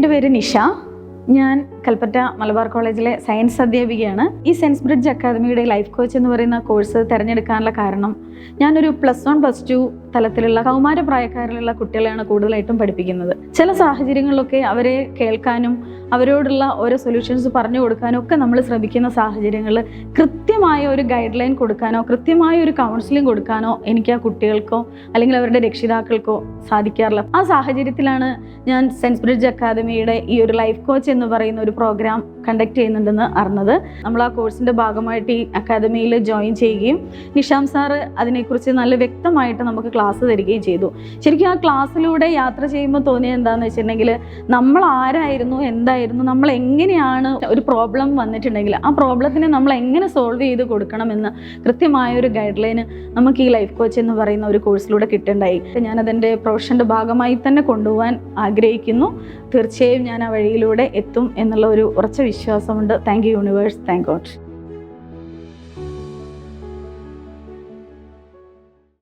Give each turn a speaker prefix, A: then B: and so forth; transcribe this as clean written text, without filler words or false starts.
A: എൻ്റെ പേര് നിഷ. ഞാൻ കൽപ്പറ്റ മലബാർ കോളേജിലെ സയൻസ് അധ്യാപികയാണ്. ഈ സെൻസ് ബ്രിഡ്ജ് അക്കാദമിയുടെ ലൈഫ് കോച്ച് എന്ന് പറയുന്ന കോഴ്സ് തിരഞ്ഞെടുക്കാനുള്ള കാരണം, ഞാനൊരു +1 +2 തലത്തിലുള്ള കൗമാര പ്രായക്കാരിലുള്ള കുട്ടികളെയാണ് കൂടുതലായിട്ടും പഠിപ്പിക്കുന്നത്. ചില സാഹചര്യങ്ങളിലൊക്കെ അവരെ കേൾക്കാനും അവരോടുള്ള ഓരോ സൊല്യൂഷൻസ് പറഞ്ഞു കൊടുക്കാനും ഒക്കെ നമ്മൾ ശ്രമിക്കുന്ന സാഹചര്യങ്ങളിൽ കൃത്യമായ ഒരു ഗൈഡ് ലൈൻ കൊടുക്കാനോ കൃത്യമായ ഒരു കൗൺസിലിംഗ് കൊടുക്കാനോ എനിക്ക് ആ കുട്ടികൾക്കോ അല്ലെങ്കിൽ അവരുടെ രക്ഷിതാക്കൾക്കോ സാധിക്കാറില്ല. ആ സാഹചര്യത്തിലാണ് ഞാൻ സെൻസ് ബ്രിഡ്ജ് അക്കാദമിയുടെ ഈ ഒരു ലൈഫ് കോച്ച് എന്ന് പറയുന്ന ഒരു പ്രോഗ്രാം കണ്ടക്ട് ചെയ്യുന്നുണ്ടെന്ന് അറിഞ്ഞത്. നമ്മൾ ആ കോഴ്സിൻ്റെ ഭാഗമായിട്ട് ഈ അക്കാദമിയിൽ ജോയിൻ ചെയ്യുകയും നിഷാം സാറ് അതിനെക്കുറിച്ച് നല്ല വ്യക്തമായിട്ട് നമുക്ക് ക്ലാസ് തരികയും ചെയ്തു. ശരിക്കും ആ ക്ലാസ്സിലൂടെ യാത്ര ചെയ്യുമ്പോൾ തോന്നിയത് എന്താണെന്ന് വെച്ചിട്ടുണ്ടെങ്കിൽ, നമ്മൾ ആരായിരുന്നു, എന്തായിരുന്നു, നമ്മൾ എങ്ങനെയാണ് ഒരു പ്രോബ്ലം വന്നിട്ടുണ്ടെങ്കിൽ ആ പ്രോബ്ലത്തിനെ നമ്മൾ എങ്ങനെ സോൾവ് ചെയ്ത് കൊടുക്കണമെന്ന് കൃത്യമായൊരു ഗൈഡ് ലൈന് നമുക്ക് ഈ ലൈഫ് കോച്ച് എന്ന് പറയുന്ന ഒരു കോഴ്സിലൂടെ കിട്ടുണ്ടായി. ഞാനതിൻ്റെ പ്രൊഫഷൻ്റെ ഭാഗമായി തന്നെ കൊണ്ടുപോകാൻ ആഗ്രഹിക്കുന്നു. തീർച്ചയായും ഞാൻ ആ വഴിയിലൂടെ എത്തും എന്നുള്ള ഒരു ഉറച്ച വിശ്വാസമുണ്ട്. Thank you universe, thank God.